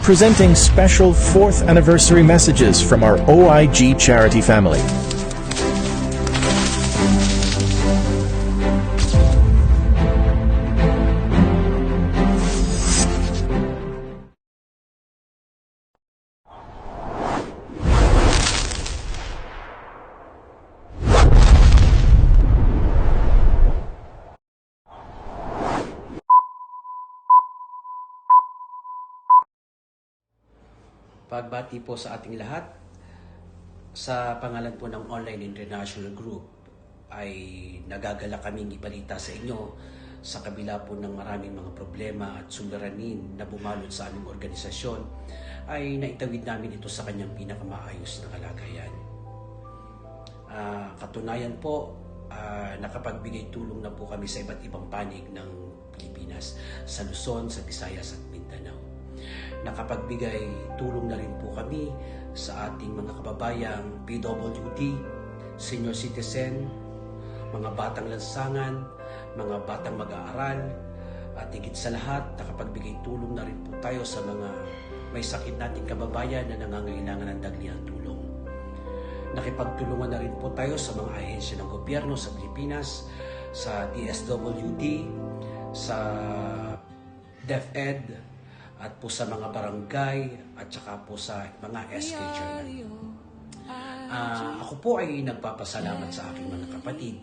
presenting special 4th anniversary messages from our OIG charity family. Pagbati po sa ating lahat, sa pangalan po ng Online International Group ay nagagala kaming ibalita sa inyo sa kabila po ng maraming mga problema at suliranin na bumalot sa aming organisasyon ay naitawid namin ito sa kanyang pinakamaayos na kalagayan. Katunayan po, nakapagbigay tulong na po kami sa iba't ibang panig ng Pilipinas, sa Luzon, sa Visayas at Mindanao. Nakapagbigay tulong na rin po kami sa ating mga kababayang PWD, senior citizen, mga batang lansangan, mga batang mag-aaral, at higit sa lahat, nakapagbigay tulong na rin po tayo sa mga may sakit nating kababayan na nangangailangan ng dagliang tulong. Nakipagtulungan na rin po tayo sa mga ahensya ng gobyerno sa Pilipinas, sa DSWD, sa DepEd, at po sa mga barangay at saka po sa mga SK Journal. Ako po ay nagpapasalamat sa aking mga kapatid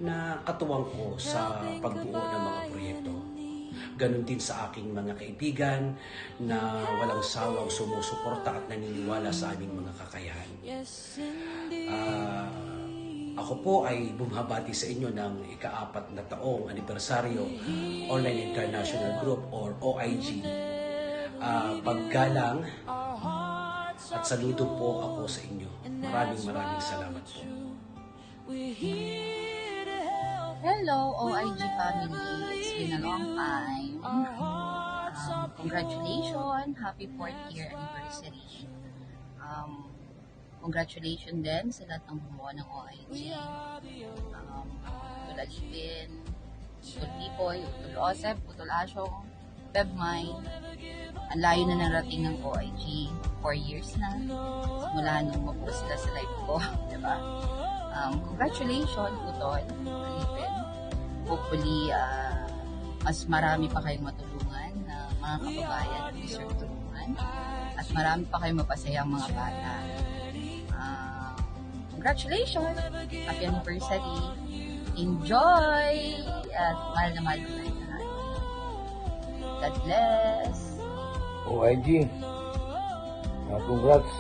na katuwang ko sa pagbuo ng mga proyekto. Ganon din sa aking mga kaibigan na walang sawang sumusuporta at naniniwala sa aming mga kakayahan. Ako po ay bumabati sa inyo ng ika-4 na taong anibersaryo Online International Group or OIG. Paggalang at saludo po ako sa inyo. Maraming salamat po. Hello, OIG family. It's been a long time. Congratulations. Happy 4th year anniversary. Congratulations din sa lahat ng bumuo ng OIG. Utol Alipin, Utol Pipoy, Utol Osep, Utol Asyong, Bebmine. Ang layo na narating ng OIG. 4 years na. Simula nung mag-post sila sa live ko. Diba? Congratulations, Utol Alipin. Hopefully, mas marami pa kayong matulungan na mga kababayan na deserve tulungan. At marami pa kayong mapasayang mga bata. Congratulations! Happy anniversary! Enjoy! At mahal na mahal ko na lahat. God bless! OIG, congrats.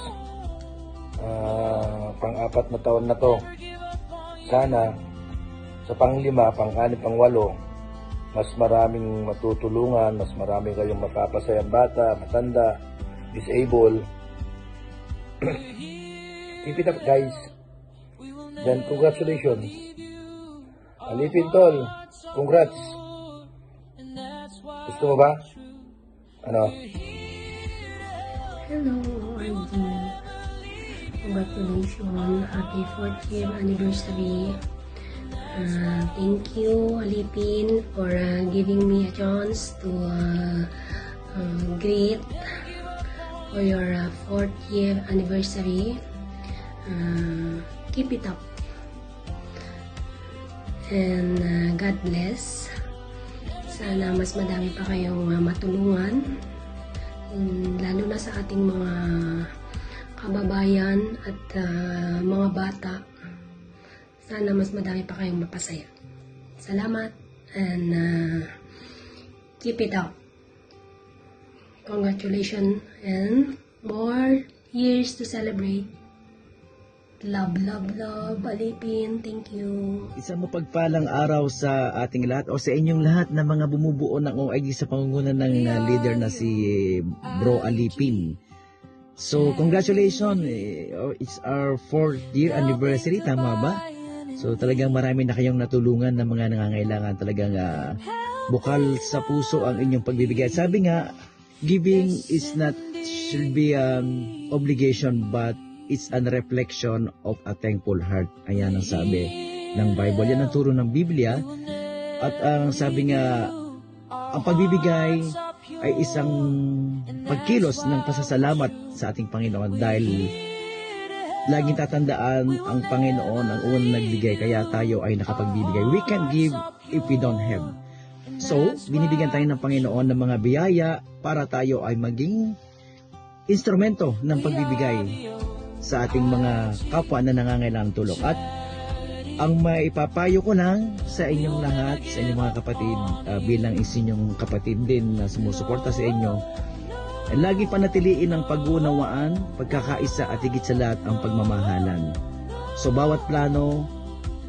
Pang-4 na taon na to. Sana sa pang-5, pang-6, pang-8, mas maraming matutulungan, mas marami kayong mapapasayang bata, matanda, disabled. Keep it up, guys. Then, congratulations. Alipin Tol, congrats. Gusto mo ba? Ano? Hello, OIG. Congratulations. Happy 4th year anniversary. Thank you, Alipin, for giving me a chance to greet for your 4th year anniversary. Keep it up. And God bless. Sana mas madami pa kayong matulungan. Lalo na sa ating mga kababayan at mga bata. Sana mas madami pa kayong mapasaya. Salamat and keep it up. Congratulations and more years to celebrate. Love, love, love, Alipin. Thank you. Isang mapagpalang araw sa ating lahat o sa inyong lahat na mga bumubuo ng OIG sa pangunguna ng leader na si Bro Alipin. So, congratulations. It's our 4th year anniversary. Tama ba? So, talagang marami na kayong natulungan ng mga nangangailangan. Talagang bukal sa puso ang inyong pagbibigay. Sabi nga, giving is not should be obligation but it's a reflection of a thankful heart. Ayan ang sabi ng Bible. Yan ang turo ng Biblia. At ang sabi nga, ang pagbibigay ay isang pagkilos ng pasasalamat sa ating Panginoon dahil laging tatandaan ang Panginoon ang unang nagbigay kaya tayo ay nakapagbibigay. We can't give if we don't have. So, binibigyan tayo ng Panginoon ng mga biyaya para tayo ay maging instrumento ng pagbibigay sa ating mga kapwa na nangangailangan ng tulong. At ang maipapayo ko lang sa inyong lahat, sa inyong mga kapatid, bilang isinyong kapatid din na sumusuporta sa inyo, lagi panatiliin ang pag-uunawaan, pagkakaisa at higit sa lahat ang pagmamahalan. So bawat plano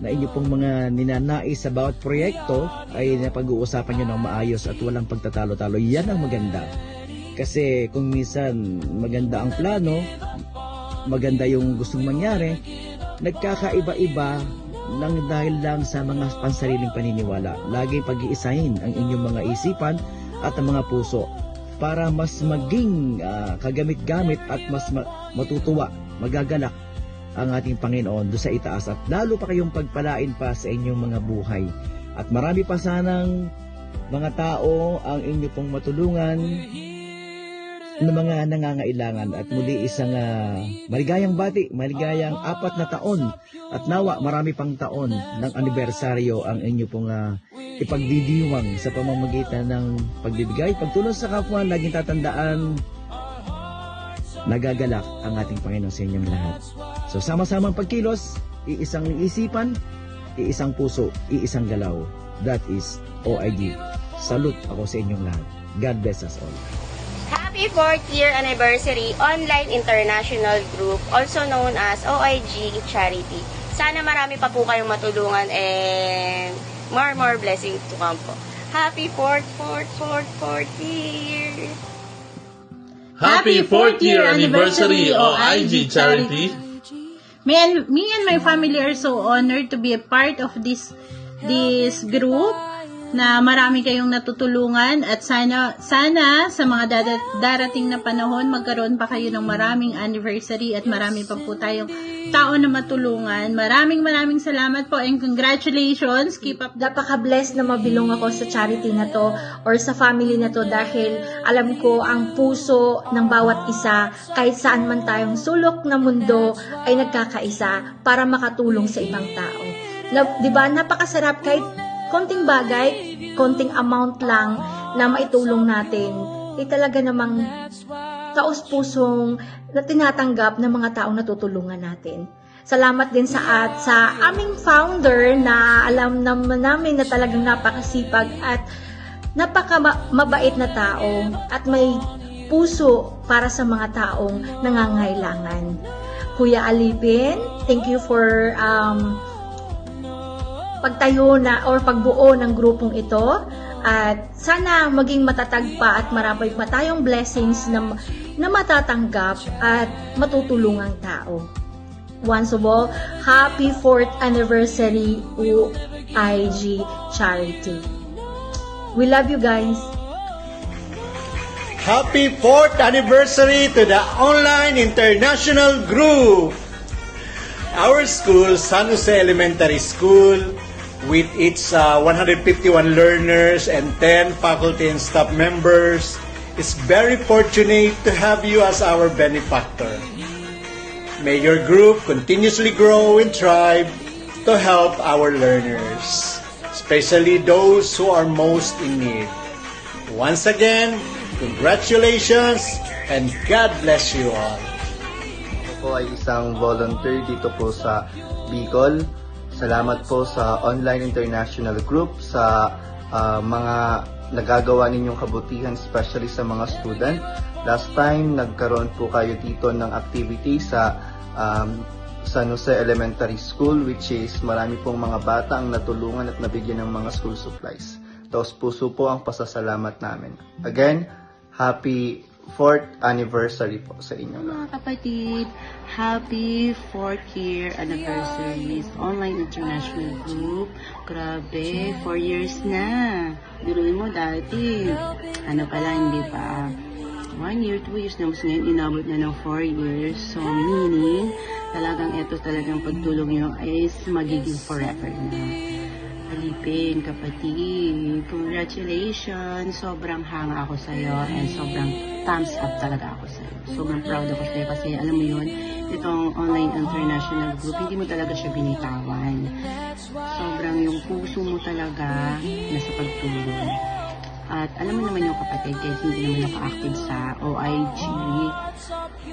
na inyo pong mga ninanais sa bawat proyekto ay napag-uusapan nyo ng maayos at walang pagtatalo-talo. Yan ang maganda. Kasi kung minsan maganda ang plano, maganda yung gustong mangyari, nagkakaiba-iba lang dahil lang sa mga pansariling paniniwala. Lagi pag-iisahin ang inyong mga isipan at ang mga puso para mas maging kagamit-gamit at mas matutuwa, magagalak ang ating Panginoon doon sa itaas at lalo pa kayong pagpalain pa sa inyong mga buhay. At marami pa sanang mga tao ang inyo pong matulungan ng mga nangangailangan. At muli isang maligayang bati, maligayang 4 na taon at nawa marami pang taon ng anibersaryo ang inyo pong ipagdidiwang sa pamamagitan ng pagbibigay, pagtulong sa kapwa. Laging tatandaan, nagagalak ang ating Panginoon sa inyong lahat. So sama-samang pagkilos, iisang isipan, iisang puso, iisang galaw. That is OIG. Salute ako sa inyong lahat. God bless us all. Happy 4th year anniversary Online International Group, also known as OIG Charity. Sana marami pa po kayong matulungan and more blessings to come po. Happy 4th year! Happy 4th year anniversary OIG Charity. Me and my family are so honored to be a part of this group na marami kayong natutulungan at sana sa mga darating na panahon magkaroon pa kayo ng maraming anniversary at marami pa po tayong tao na matulungan. Maraming salamat po and congratulations. Keep up. Napaka-blessed na mabilong ako sa charity na to or sa family na to dahil alam ko ang puso ng bawat isa kahit saan man tayong sulok na mundo ay nagkakaisa para makatulong sa ibang tao. Diba, napakasarap kahit konting bagay, konting amount lang na maitulong natin, talaga namang taos-pusong na tinatanggap ng mga taong natutulungan natin. Salamat din sa aming founder na alam naman namin na talagang napakasipag at napaka-mabait na tao at may puso para sa mga taong nangangailangan. Kuya Alipin, thank you for pagtayo na or pagbuo ng grupong ito at sana maging matatag pa at marami pa tayong blessings na matatanggap at matutulungang tao. Once of all, happy 4th anniversary OIG Charity. We love you guys. Happy 4th anniversary to the Online International Group. Our school, San Jose Elementary School, with its 151 learners and 10 faculty and staff members, is very fortunate to have you as our benefactor. May your group continuously grow and thrive to help our learners, especially those who are most in need. Once again, congratulations and God bless you all. Ako po ay isang volunteer dito po sa Bicol. Salamat po sa Online International Group sa mga nagagawa ninyong kabutihan, especially sa mga student. Last time, nagkaroon po kayo dito ng activity sa San Jose Elementary School, which is marami pong mga bata ang natulungan at nabigyan ng mga school supplies. Taos puso po ang pasasalamat namin. Again, happy 4th anniversary po sa inyo. Mga kapatid, happy 4th year anniversary Online International Group. Grabe, 4 years na. Biruin mo dati, hindi pa 1 year, 2 years na, mas ngayon inabot na ng 4 years. So meaning, talagang pagtulong nyo is magiging forever na. Alipin, kapatid. Congratulations. Sobrang hanga ako sa'yo and sobrang thumbs up talaga ako sa'yo. Sobrang proud ako sa'yo kasi alam mo yun, itong online international group, hindi mo talaga siya binitawan. Sobrang yung puso mo talaga nasa pagtulong. At alam mo naman yung kapatid, kahit hindi naman ako active sa OIG,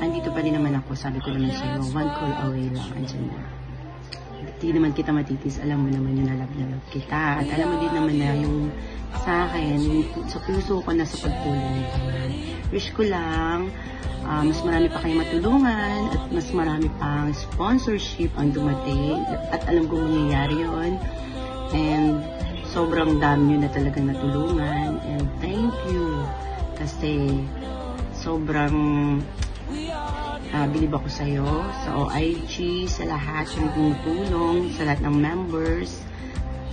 andito pa rin naman ako, sabi ko naman sa'yo, one call away lang, andyan na. Hindi naman kita matitis, alam mo naman yung na love kita. At alam mo din naman na yung sa akin, yung sa puso ko na sa pagtulong. Wish ko lang, mas marami pa kayong matulungan at mas marami pang sponsorship ang dumating. At alam ko mangyayari yun. And sobrang dami nyo na talagang natulungan. And thank you. Kasi sobrang bilib ako sa'yo, sa OIG, sa lahat yung tumutulong, sa lahat ng members.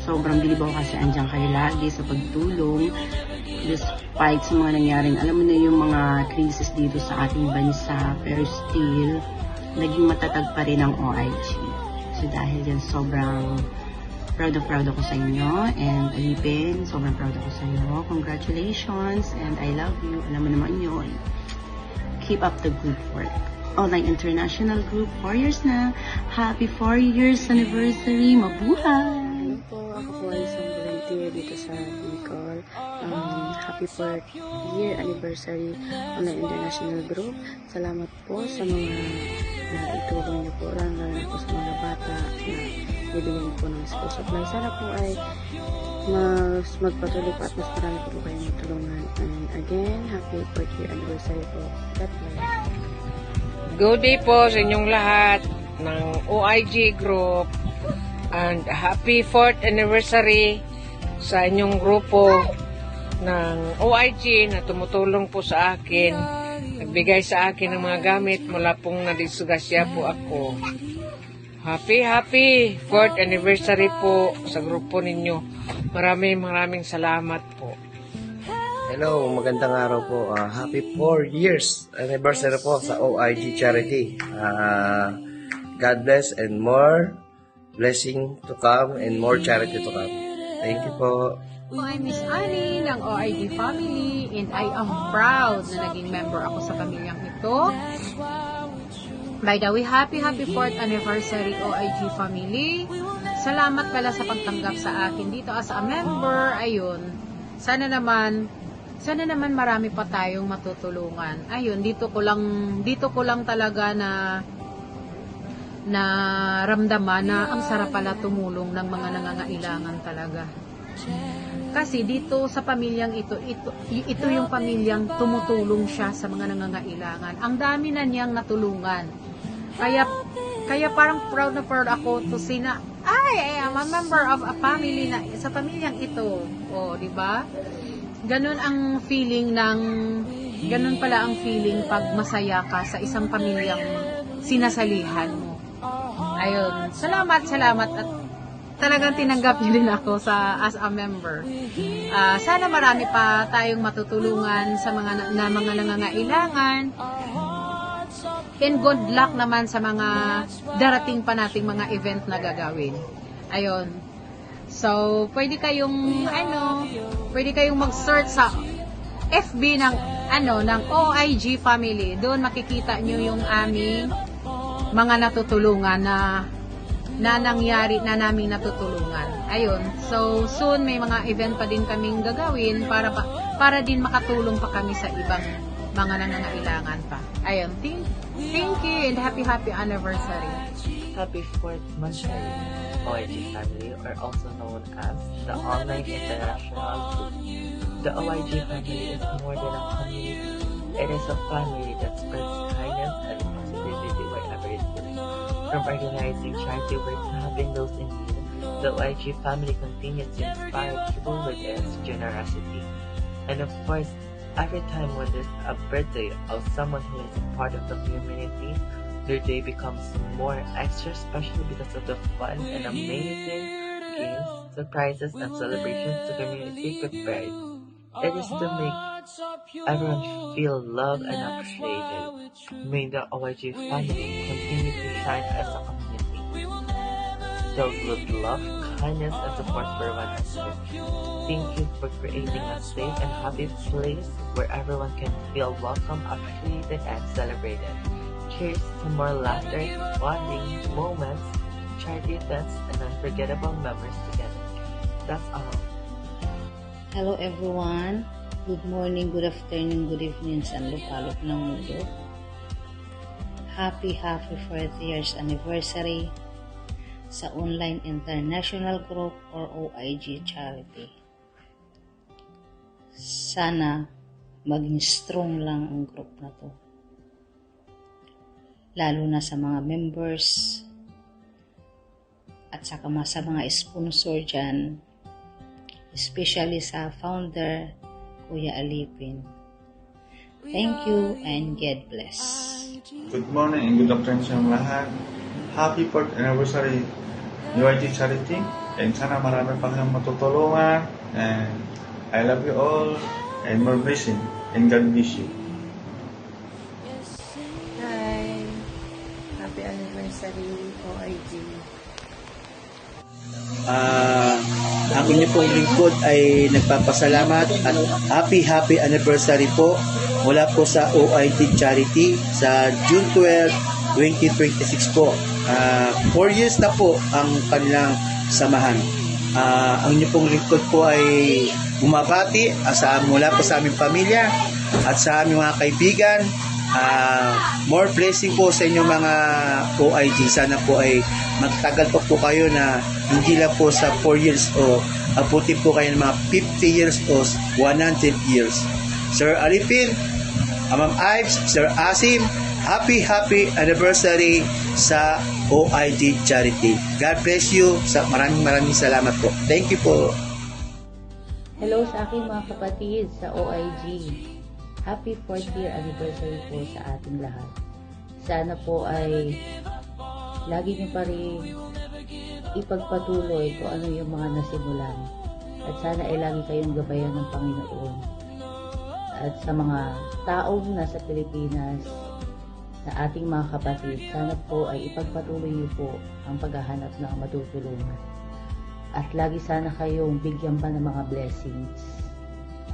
Sobrang bilib ako kasi andyan kayo lagi sa pagtulong. Despite sa mga nangyaring, alam mo na yung mga crisis dito sa ating bansa, pero still, naging matatag pa rin ang OIG. So dahil yan, sobrang proud ako sa inyo. And Alipin, sobrang proud ako sa inyo. Congratulations and I love you. Alam mo naman yun. Keep up the good work. Online International Group, 4 years na. Happy 4 years anniversary. Mabuhay! Po, ako po ay isang volunteer dito sa Bicol. Happy 4th year anniversary Online International Group. Salamat po sa mga itulong niyo po, lalo na po sa mga bata na bibigyan po ng school supply. Sana po ay mas magpatuloy pa at mas marami po kayong matulungan. And again, happy 4th year anniversary po. God bless. Good day po sa inyong lahat ng OIG Group and happy 4th anniversary sa inyong grupo ng OIG na tumutulong po sa akin. Nagbigay sa akin ng mga gamit mula pong nadisgrasya po ako. Happy 4th anniversary po sa grupo ninyo. Maraming salamat po. Hello, magandang araw po. Happy 4 years anniversary po sa OIG Charity. God bless and more blessing to come and more charity to come. Thank you po. I'm Miss Annie ng OIG family and I am proud na naging member ako sa pamilyang ito. By the way, happy 4th anniversary OIG family. Salamat pala sa pagtanggap sa akin dito as a member. Ayun, sana naman marami pa tayong matutulungan. Ayun, dito ko lang talaga na ramdaman na ang sarap pala tumulong ng mga nangangailangan talaga. Kasi dito sa pamilyang ito yung pamilyang tumutulong siya sa mga nangangailangan. Ang dami na niyang natulungan. Kaya parang proud ako to see na I am a member of a family na sa pamilyang ito. Oh, di ba? Ganun pala ang feeling pag masaya ka sa isang pamilyang sinasalihan mo. Ayun, salamat at talagang tinanggap niyo din ako as a member. Sana marami pa tayong matutulungan sa mga nangangailangan. And good luck naman sa mga darating pa nating mga event na gagawin. Ayun. So, pwede kayong mag-search sa FB ng OIG family. Doon makikita nyo yung aming mga natutulungan na nangyari na naming natutulungan. Ayun. So, soon may mga event pa din kaming gagawin para din makatulong pa kami sa ibang mga nangangailangan pa. Ayun. Thank you and happy anniversary. Happy 4th monthly OIG family, or also known as the Online International Group. The OIG family is more than a community. It is a family that spreads kindness and positivity wherever it goes. From organizing charity work to helping those in need, the OIG family continues to inspire people with its generosity. And of course, every time when there's a birthday of someone who is a part of the community, their day becomes more extra special because of the fun and amazing games, surprises, and celebrations the community prepared. It is to make everyone feel loved and appreciated. May the OIG family continue to shine as a community, filled with love, kindness and support for one another. Thank you for creating a safe and happy place where everyone can feel welcome, appreciated, and celebrated. Cheers to more laughter, bonding moments, charity events, and unforgettable memories together. That's all. Hello everyone. Good morning, good afternoon, good evening sa lupalop ng mundo. Happy 4th years anniversary sa Online International Group or OIG Charity. Sana maging strong lang ang group na to. Lalo na sa mga members at saka sa mga sponsor dyan, especially sa founder, Kuya Alipin. Thank you and God bless. Good morning and good afternoon sa lahat. Happy 4th anniversary UIG Charity, and sana marami pa kayong matutulungan, and I love you all and more blessing and God bless you. Hi! Happy anniversary, OIG. Ang inyo pong lingkod ay nagpapasalamat at happy anniversary po mula po sa OIG Charity sa June 12, 2026 po. 4 years na po ang kanilang samahan. Ang inyo pong lingkod po ay bumabati mula po sa aming pamilya at sa aming mga kaibigan. More blessing po sa inyong mga OIG. Sana po ay magtagal pa po kayo na hindi lang po sa 4 years o abutin po kayo ng mga 50 years o 100 years. Sir Alipin, Ma'am Ives, Sir Asim, happy anniversary sa OIG Charity. God bless you. Maraming salamat po. Thank you po. Hello sa aking mga kapatid sa OIG. Happy 4th year anniversary po sa ating lahat. Sana po ay lagi niyo pa rin ipagpatuloy kung ano yung mga nasimulan. At sana ay lagi kayong gabayan ng Panginoon. At sa mga taong nasa Pilipinas, na ating mga kapatid, sana po ay ipagpatuloy niyo po ang paghahanap ng matutulungan. At lagi sana kayong bigyan pa ng mga blessings.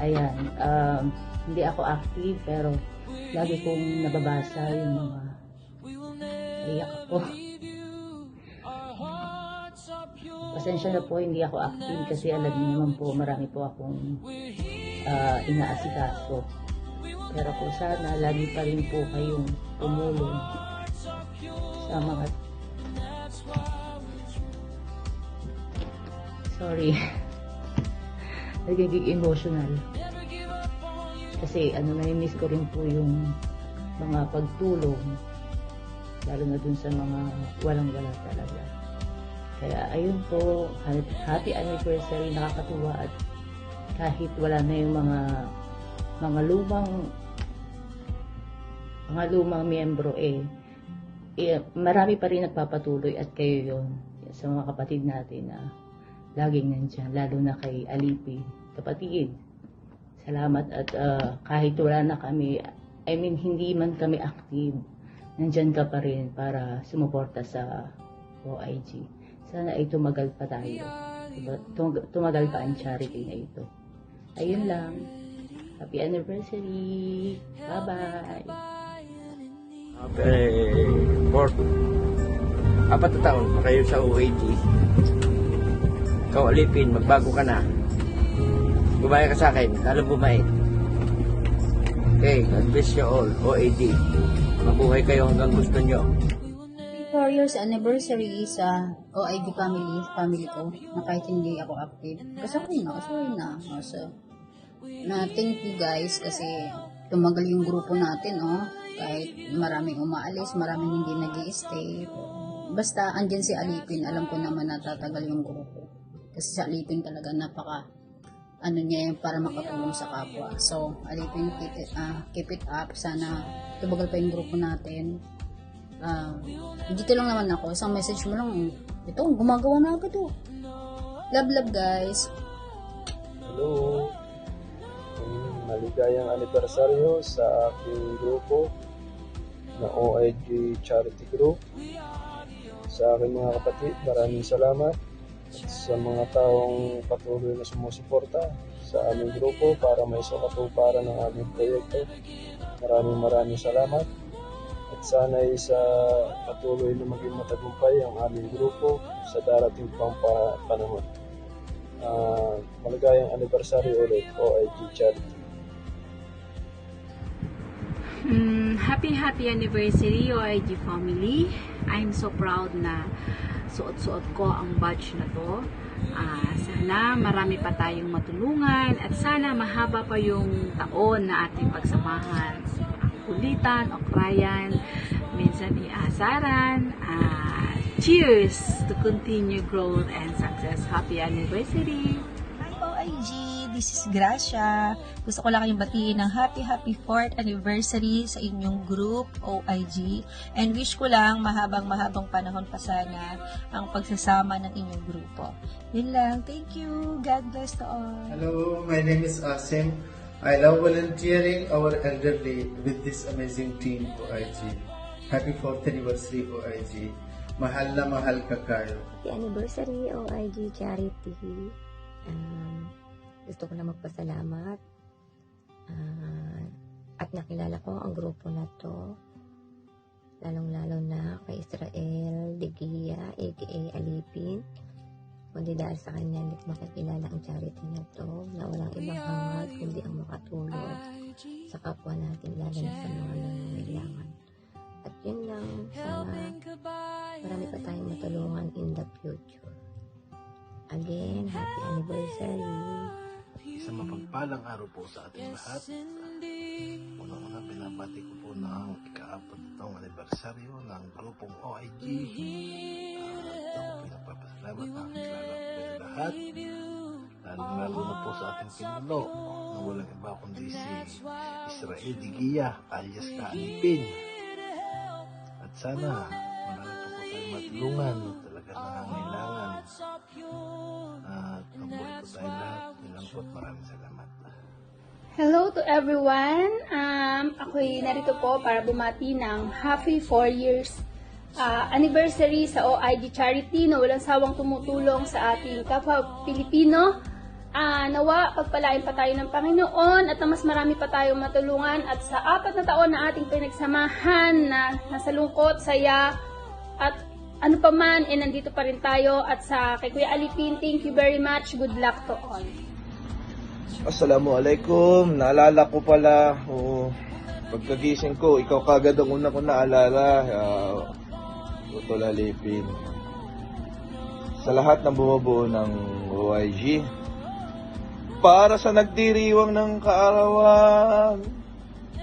Ayan, hindi ako active pero lagi kong nababasa yung mga iyak ako. Pasensya na po, hindi ako active kasi alam niyo naman po, marami po akong inaasikaso. Pero po sana lagi pa rin po kayong tumulong sa mga nagiging emotional kasi nami-miss ko rin po yung mga pagtulong lalo na dun sa mga walang-wala talaga. Kaya ayun po, happy anniversary, nakakatuwa at kahit wala na yung mga lumang miyembro marami pa rin nagpapatuloy at kayo yon sa mga kapatid natin na laging nandyan, lalo na kay Alipi. Kapatid, salamat at kahit wala na kami, hindi man kami active, nandyan ka pa rin para sumuporta sa OIG. Sana ay tumagal pa tayo. Tumagal pa ang charity na ito. Ayun lang. Happy anniversary! Bye-bye! Happy 4 na taon pa kayo sa OIG. Ikaw Alipin, magbago ka na. Gumaya ka sa akin, lalong bumait. Okay, God bless you all, OIG. Mabuhay kayo hanggang gusto nyo. 4 years anniversary sa OIG family ko, na kahit hindi ako active. Kasaway na. So, thank you guys kasi tumagal yung grupo natin, kahit maraming umaalis, maraming hindi nag-i-stay. Basta andyan si Alipin, alam ko naman natatagal yung grupo. Kasi si Alipin talaga niya yung para makatulong sa kapwa. So, Alipin, keep it up. Sana tumagal pa yung grupo natin. Dito lang naman ako. Isang message mo lang, ito, gumagawa na agad to. Love guys. Hello. Maligayang anibersaryo sa aking grupo na OIG Charity Group. Sa aking mga kapatid, maraming salamat. at sa mga taong patuloy na sumusuporta sa aming grupo para may katuparan ng aming proyekto. Maraming salamat. At sana'y sa patuloy na maging matagumpay ang aming grupo sa darating pang panahon. Maligayang anniversary ulit, OIG Charity. Happy anniversary OIG family. I'm so proud na suot-suot ko ang badge na to. Sana marami pa tayong matulungan at sana mahaba pa yung taon na ating pagsamahan. Kulitan o krayan, minsan iasaran. Cheers to continue growth and success. Happy anniversary! Hi OIG! This is Gracia. Gusto ko lang kayong batiin ng happy 4th anniversary sa inyong group OIG and wish ko lang mahabang panahon pa sana ang pagsasama ng inyong grupo. Yun lang. Thank you. God bless to all. Hello, my name is Asim. I love volunteering our elderly with this amazing team OIG. Happy 4th anniversary OIG. Mahal na mahal ka kayo. Happy anniversary OIG Charity. Gusto ko na magpasalamat at nakilala ko ang grupo na to, lalong-lalo na kay Israel Degia aka Alipin. Kundi dahil sa kanya hindi ko makikilala ang charity na to na walang ibang hangad kundi ang makatulong sa kapwa natin, lalo na sa mga nangangailangan. At yun lang, sana marami pa tayong matulungan in the future. Again, happy anniversary! Isang mapagpalang araw po sa ating lahat. Unang-una, binabati ko po ng ika-40 anibersaryo ng grupong OIG. Ito ko pinagpapasalamat na kilala ko kayo lahat. Lalo na po sa ating pinuno na walang iba kundi si Israel Degia alias Kaalipin. At sana marami po tayo matulungan talaga nangangailangan. At mabuhay po tayo lahat. Nilang po at maraming salamat. Hello to everyone. Ako'y narito po para bumati ng happy 4 years anniversary sa OIG Charity na walang sawang tumutulong sa ating kapwa Pilipino. Nawa, pagpalain pa tayo ng Panginoon at na mas marami pa tayong matulungan at sa 4 na taon na ating pinagsamahan na nasa lungkot, saya at ano pa man, nandito pa rin tayo. At sa kay Kuya Alipin, thank you very much. Good luck to all. Assalamualaikum. Naalala ko pala, pagkagising ko, ikaw kagad ang una ko naalala. Utol Alipin. Sa lahat ng bumubuo ng OIG, para sa nagdiriwang ng kaarawan,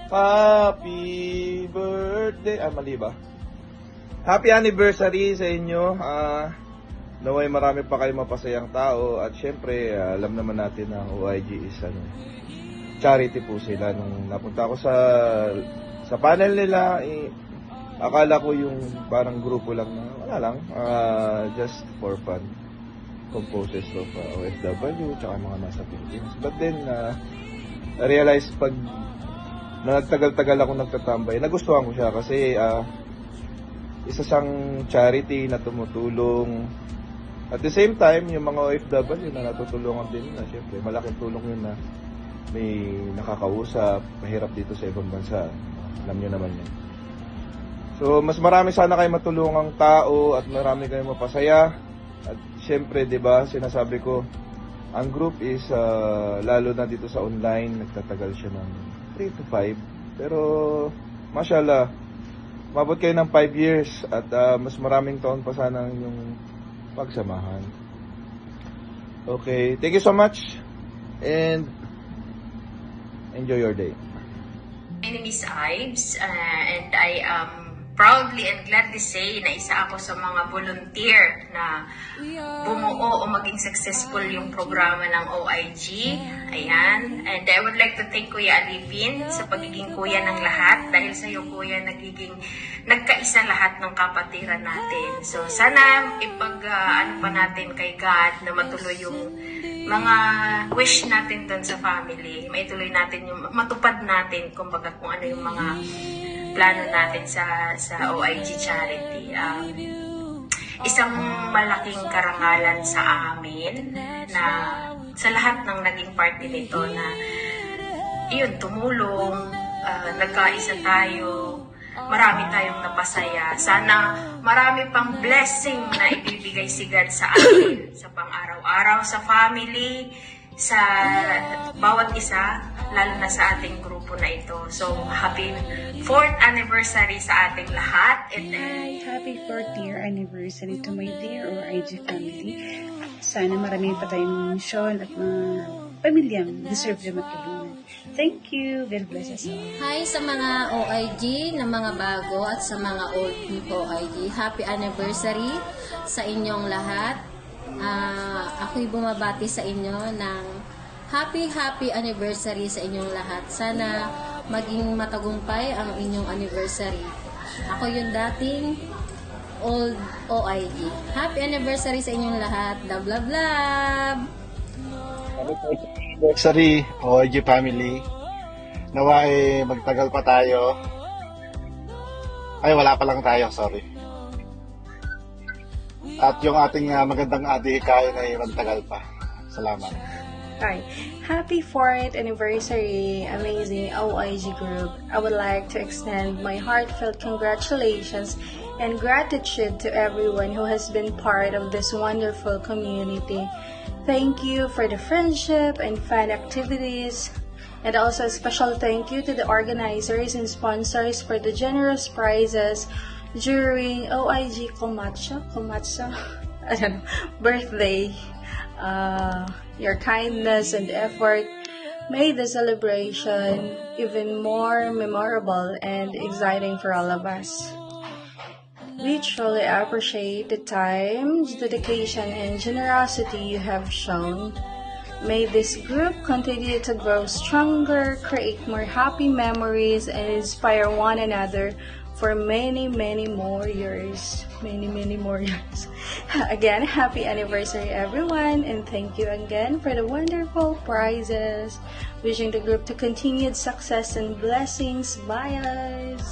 happy birthday. Mali ba? Happy anniversary sa inyo. Naway marami pa kayong mapasayang tao. At syempre, alam naman natin na OIG is charity po sila. Nung napunta ako sa panel nila, akala ko yung parang grupo lang na wala lang, just for fun. Composed of OFW tsaka mga nasa Pilipinas. But then, I realized pag nagtagal-tagal ako nagtatambay, nagustuhan ko siya kasi isa siyang charity na tumutulong. At the same time, yung mga OFW na natutulungan din na, syempre, malaking tulong yun na may nakakausap, mahirap dito sa ibang bansa. Alam nyo naman yan. So, mas marami sana kayo matulungang tao at marami kayong mapasaya. At syempre, di ba, sinasabi ko, ang group is, lalo na dito sa online, nagtatagal siya ng 3 to 5. Pero, mashallah, mabot kayo ng 5 years at mas maraming taon pa sana yung pagsamahan. Okay, thank you so much and enjoy your day. My name is Ives and I am proudly and gladly say na isa ako sa mga volunteer na bumuo o maging successful yung programa ng OIG. Ayan. And I would like to thank Kuya Alipin sa pagiging kuya ng lahat. Dahil sa iyo, Kuya, nagkaisa lahat ng kapatiran natin. So, sana ano pa natin kay God na matuloy yung mga wish natin dun sa family. Maituloy natin yung, matupad natin kumbaga kung ano yung mga plano natin sa OIG Charity. isang malaking karangalan sa amin na sa lahat ng naging parte nito na iyon, tumulong, nagkaisa tayo, marami tayong napasaya. Sana marami pang blessing na ibibigay si God sa atin, sa pang-araw-araw, sa family, sa bawat isa, lalo na sa ating grupo na ito. So, happy 4th anniversary sa ating lahat. And Hi! Happy 4th year anniversary to my dear OIG family. Sana marami pa tayong misyon at mga pamilyang deserve na matulungan. Thank you. God bless us all. Hi sa mga OIG na mga bago at sa mga old people OIG. Happy anniversary sa inyong lahat. Ako'y bumabati sa inyo ng happy anniversary sa inyong lahat. Sana maging matagumpay ang inyong anniversary. Ako yung dating old OIG. Happy anniversary sa inyong lahat. Love, love, love! Anniversary, OIG family. Nawa magtagal pa tayo. Ay, wala pa lang tayo, sorry. At yung ating magandang adhikain ay magtagal pa. Salamat. Hi. Happy 4th anniversary, amazing OIG group. I would like to extend my heartfelt congratulations and gratitude to everyone who has been part of this wonderful community. Thank you for the friendship and fun activities. And also a special thank you to the organizers and sponsors for the generous prizes during OIG Komatsa birthday. Your kindness and effort made the celebration even more memorable and exciting for all of us. We truly appreciate the time, dedication, and generosity you have shown. May this group continue to grow stronger, create more happy memories, and inspire one another for many more years. Many more years. Again, happy anniversary everyone, and thank you again for the wonderful prizes. Wishing the group to continued success and blessings. Bye guys!